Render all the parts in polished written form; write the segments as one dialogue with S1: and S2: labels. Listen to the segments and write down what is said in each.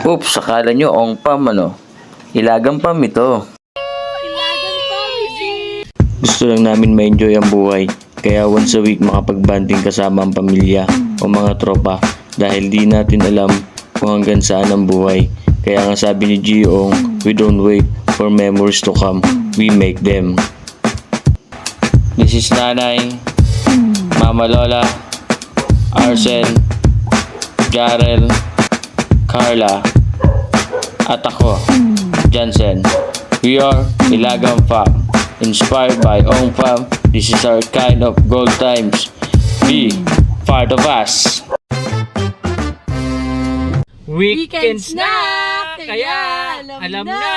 S1: Oops, akala nyo ong pam ano? Ilagang pam ito.
S2: Ilagan pa, Missy!
S1: Gusto lang namin ma-enjoy ang buhay. Kaya once a week makapag-banding kasama ang pamilya o mga tropa dahil di natin alam kung hanggang saan ang buhay. Kaya nga sabi ni Gioong, we don't wait for memories to come, we make them. This is Nanay, Mama Lola, Arsen, Jarel, Carla, at ako, Jansen. We are Ilagang Fam, inspired by Ong Fam. This is our kind of gold times. Be part of us.
S2: Weekend snack! Kaya alam na!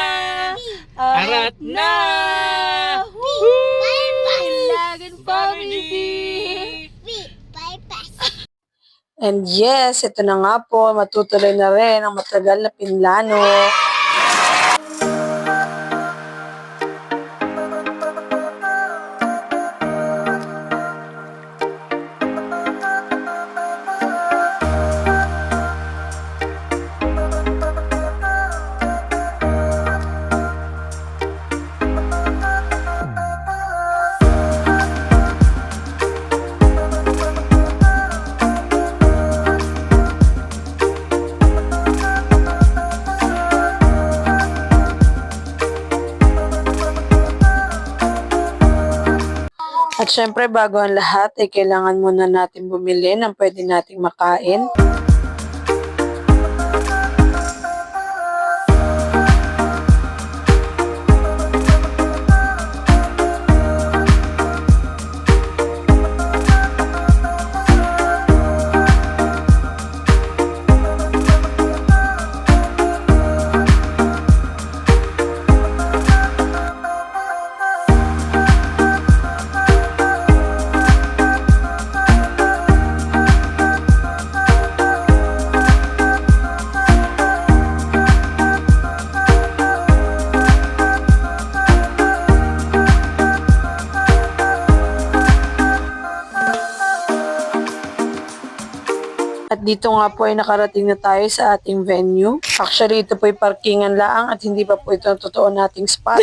S2: Arat na! Ilagan pa, Missy!
S3: And yes, ito na nga po, matutuloy na rin ang matagal na pinlano. At syempre, bago ang lahat, ay kailangan muna natin bumili ng pwede nating makain. At dito nga po ay nakarating na tayo sa ating venue. Actually, ito po ay parkingan laang at hindi pa po ito ang totoo nating spot.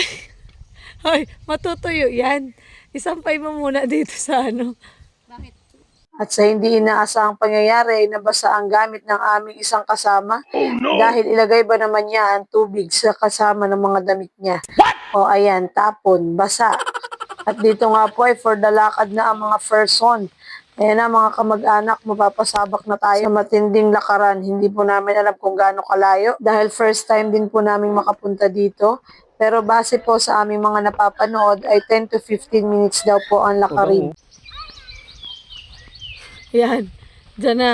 S2: Hoy, matutuyo yan. Isampay mo muna dito sa ano.
S3: At sa hindi inaasahang pangyayari ay nabasa ang gamit ng aming isang kasama. Dahil ilagay ba naman niya ang tubig sa kasama ng mga damit niya. O ayan, tapon, basa. At dito nga po ay for the lakad na ang mga person. Ayan na mga kamag-anak, mapapasabak na tayo sa matinding lakaran. Hindi po namin alam kung gaano kalayo dahil first time din po namin makapunta dito. Pero base po sa aming mga napapanood ay 10 to 15 minutes daw po ang lakarin.
S2: Yan. Diyan na.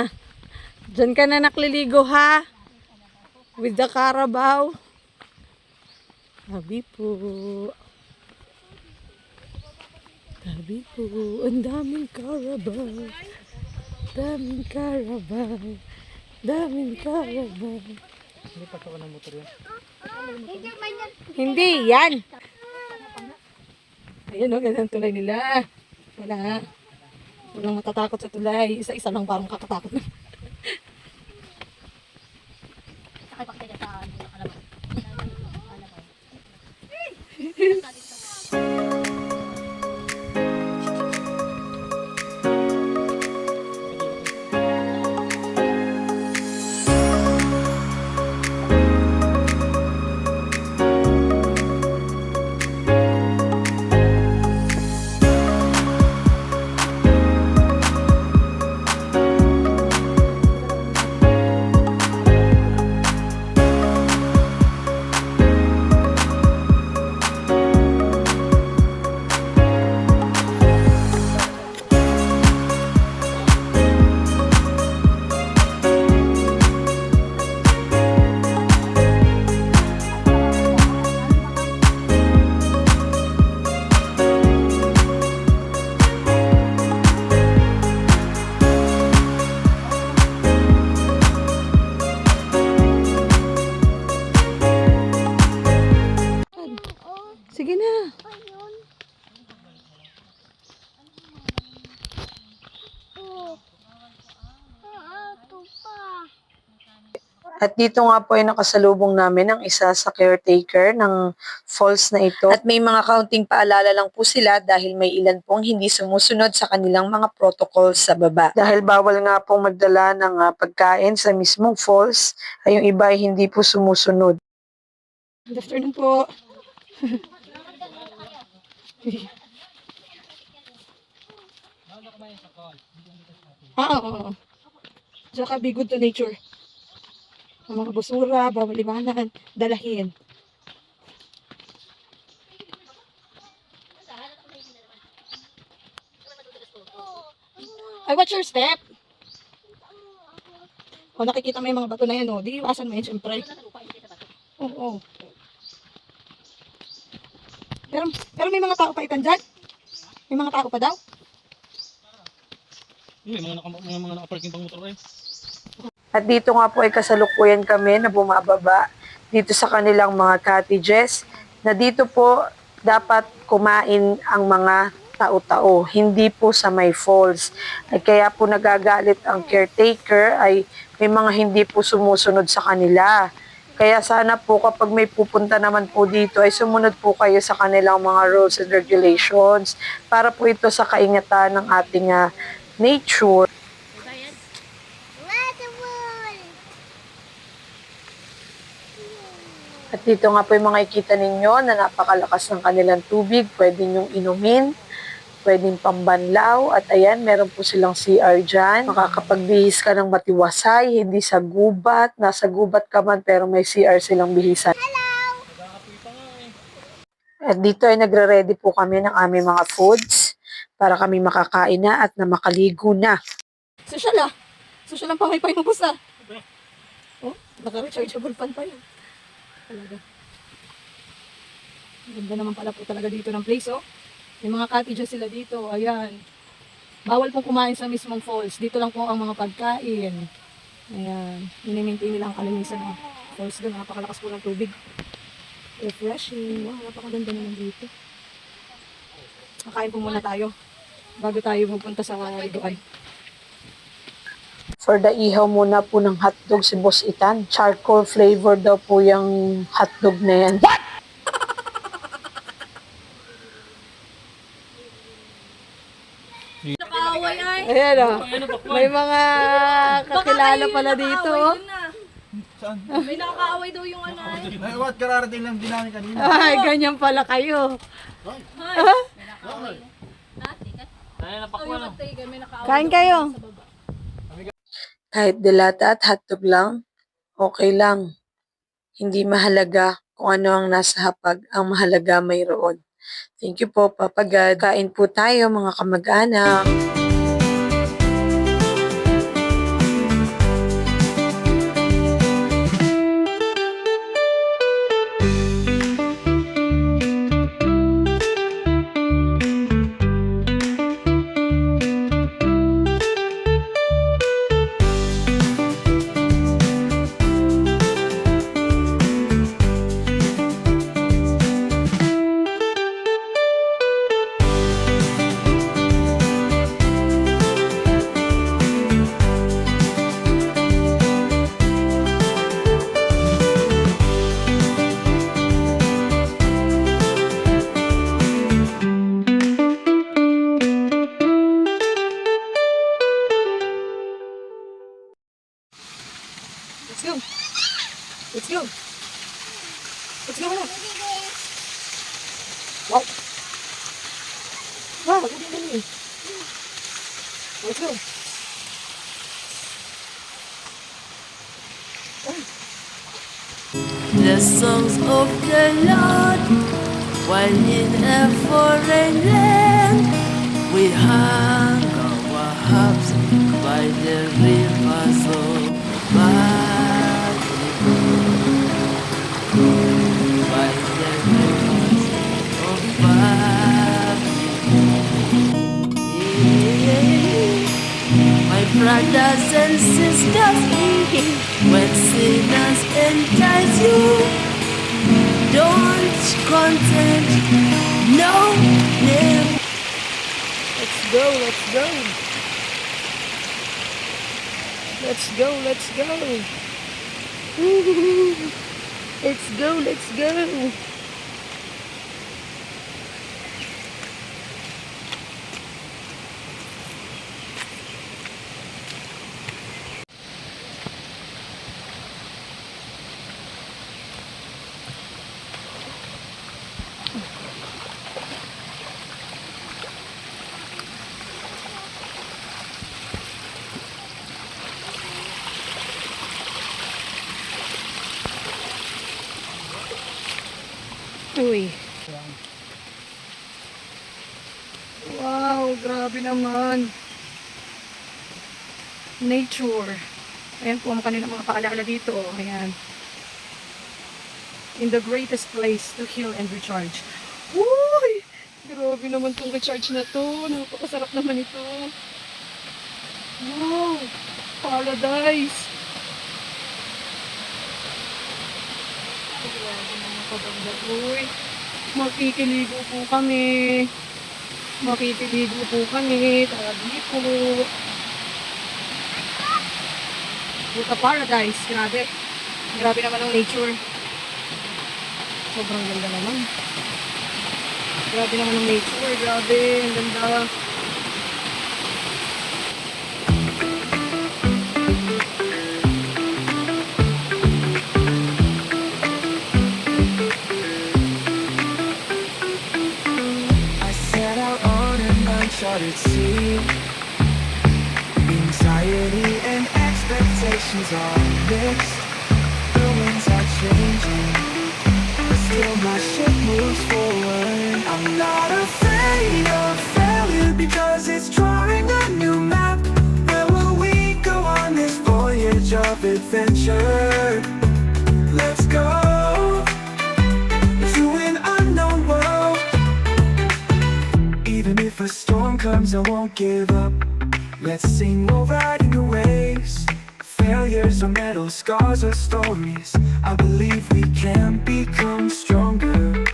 S2: Diyan ka na nakliligo ha. With the Carabao. Sabi po. Sabi po. Ang daming Carabao. Daming Carabao. Daming Carabao. Hindi pa ka ng motor yan? Hindi yan. Ayan o, ganyan tulay nila. Wala. Walang matatakot sa tulay. Isa-isa lang parang kakatakot na.
S3: At dito nga po ay nakasalubong namin ang isa sa caretaker ng falls na ito. At may mga kaunting paalala lang po sila dahil may ilan pong hindi sumusunod sa kanilang mga protocols sa baba. Dahil bawal nga pong magdala ng pagkain sa mismong falls, ay yung iba ay hindi po sumusunod.
S2: Good afternoon po. Oo. Tsaka be good to nature. Ang mga basura, bawal iwanan, dalahin. Ay, watch your step. O, nakikita mo yung mga bato na yan, o. Di iwasan mo yan, syempre. Oo. Pero may mga tao pa itan dyan. May mga tao pa daw.
S4: May mga nakaparking pang motor eh.
S3: At dito nga po ay kasalukuyan kami na bumababa dito sa kanilang mga cottages na dito po dapat kumain ang mga tao-tao, hindi po sa may falls. Ay kaya po nagagalit ang caretaker ay may mga hindi po sumusunod sa kanila. Kaya sana po kapag may pupunta naman po dito ay sumunod po kayo sa kanilang mga rules and regulations para po ito sa kaingatan ng ating nature. At dito nga po yung mga ikita ninyo na napakalakas ng kanilang tubig, pwede nyong inumin, pwedeng pambanlaw, at ayan, meron po silang CR dyan. Makakapagbihis ka ng matiwasay, hindi sa gubat, nasa gubat ka man pero may CR silang bihisan. At dito ay nagre-ready po kami ng aming mga foods para kami makakain na at na makaligo na.
S2: Social ah. Social ang pamay-pay mo boss ah. Oh, naka-rechargeable fan pa yun. Talaga. Ganda naman pala po talaga dito ng place, oh. May mga cottages sila dito, ayan. Bawal pong kumain sa mismong falls. Dito lang po ang mga pagkain. Ayan. Minimaintain nila ang kalinisan ng falls doon. Napakalakas po ng tubig. Refreshing. Wow, napakaganda naman dito. Kakain po muna tayo bago tayo magpunta sa Lidoan.
S3: For the ihaw muna po ng hotdog si Boss Itan. Charcoal flavor daw po yung hotdog na yan. What?
S2: Ayan o. May mga kakilala pala dito. Oh.
S5: May nakakaaway daw yung ano.
S4: Ay, what? Kararating lang din namin kanina.
S2: Ay, ganyan pala kayo. Kain kayo.
S3: Kahit delata at hotdog lang, okay lang. Hindi mahalaga kung ano ang nasa hapag, ang mahalaga mayroon. Thank you po, Papa God. Kain po tayo, mga kamag-anak.
S2: Let's go. Let's go. Let's go na. Wow. Wow, good evening. Let's go.
S6: The songs of the Lord while in a foreign land. We hung our harps by the rivers of Barley, by the rivers of Barley. My brothers and sisters, when sinners entice you, don't content, no name.
S2: Let's go, let's go. Let's go, let's go. Let's go, let's go. Uy. Wow, grabe naman. Nature. Ayan po ang kanilang mga paalala dito. Oh. Ayan. In the greatest place to heal and recharge. Uy! Grabe naman tong recharge na to. Napakasarap naman ito. Wow! Paradise! Grabe naman paganda. Uy! Makikiligo po kami. Makikiligo po kami. Tara dito. Buta paradise. Grabe. Grabe naman ang nature. Sobrang ganda naman. Grabe naman ang nature. Grabe. Ang ganda.
S7: I set out on an uncharted sea. Anxiety and expectations are mixed. The winds are changing, but still my ship moves forward. I'm not afraid of failure because it's drawing a new map. Where will we go on this voyage of adventure? Let's go to an unknown world. Even if a storm comes, I won't give up. Let's sing, we'll ride in the waves. Failures are metal, scars are stories. I believe we can become stronger.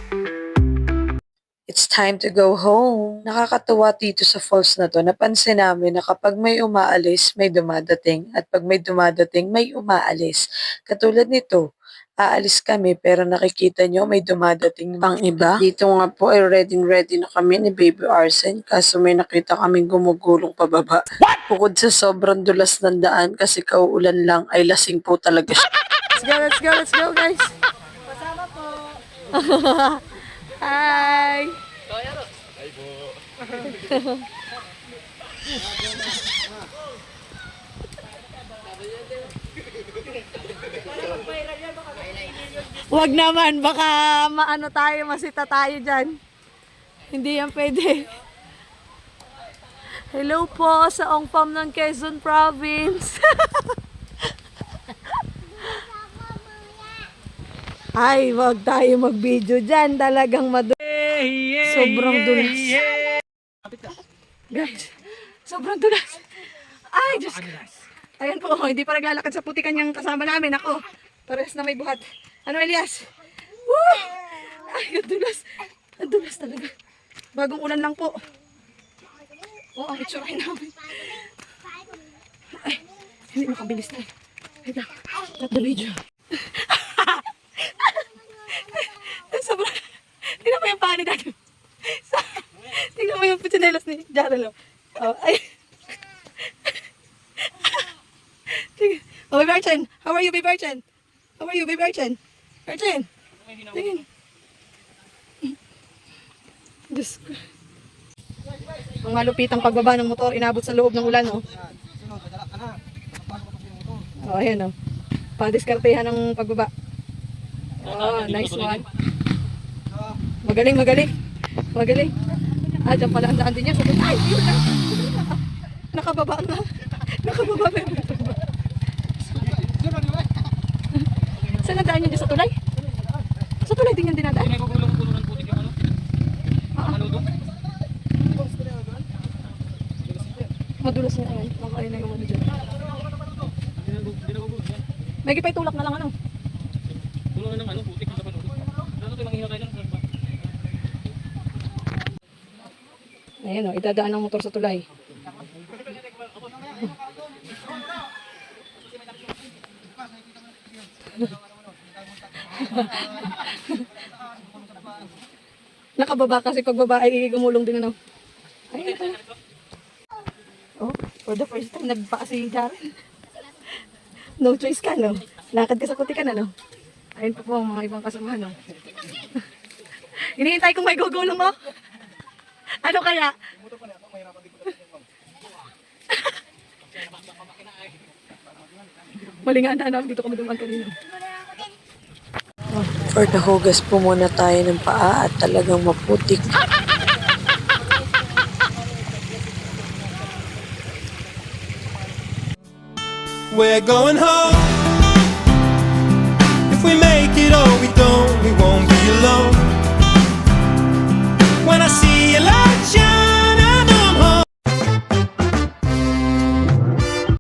S3: It's time to go home. Nakakatuwa dito sa falls na to. Napansin namin na kapag may umaalis, may dumadating. At pag may dumadating, may umaalis. Katulad nito, aalis kami pero nakikita nyo may dumadating pang iba. Dito nga po ay ready na kami ni Baby Arsen kaso may nakita kaming gumugulong pababa. Bukod sa sobrang dulas ng daan kasi kauulan lang ay lasing po talaga siya. Let's go guys!
S2: Kasama po. Hi! Wag naman, baka maano tayo, masita tayo dyan. Hindi yan pwede. Hello po sa Ongpam ng Quezon Province. Ay, wag tayo mag-video dyan. Talagang sobrang dulas. Guys, sobrang dulas. Ay, Diyos ko. Ayan po, hindi pa naglalakad sa putikan yung kasama namin. Ako, parehas na may buhat. Ano, Elias? Woo! Ay, ang dulas. Ang dulas talaga. Bagong ulan lang po. Oh, ang itsurahin namin. Ay, hindi makabilis na. Wait lang. Cut the video. Sobrang, tingnan mo yung paa ni Daddy. Tingnan mo yung putsinelos ni Jarelo. Oh, ay. Tingnan. Oh, Baby Archen. How are you, Baby Archen? How are you, Baby Archen? Archen. Tingnan. Diyos ko. Ang malupitang pagbaba ng motor, inabot sa loob ng ulan, oh. Oh, ayan, oh. Padiskartehan ng pagbaba. Oh, nice one. Magaling. Ah, dyan pala ang daan din niya. Ay, yun lang. Nakababa na. Nakababa na. Saan ang daan niya dyan sa tulay? Sa tulay din yan dinadaan? Madulas niya yan. Makain na yung ano dyan. May gipay tulak na lang ano.
S4: Tulungan ng ano, putik sa panulo. Ano ito, manghihatay lang.
S2: Ayan o, idadaan ang motor sa tulay. Nakababa kasi pag babae gumulong din ano. Ay, ito. Oh, for the first time nagpa si Jaren. No choice ka, no? Lakad ka sa kuti ka na, no? Ayun po ang mga ibang kasama, no? Hinihintay kong may gugulong, oh. Ano kaya? Mali nga na, dito kami dumaan kanina.
S3: For nahugas po muna tayo ng paa at talagang maputik.
S7: We're going home.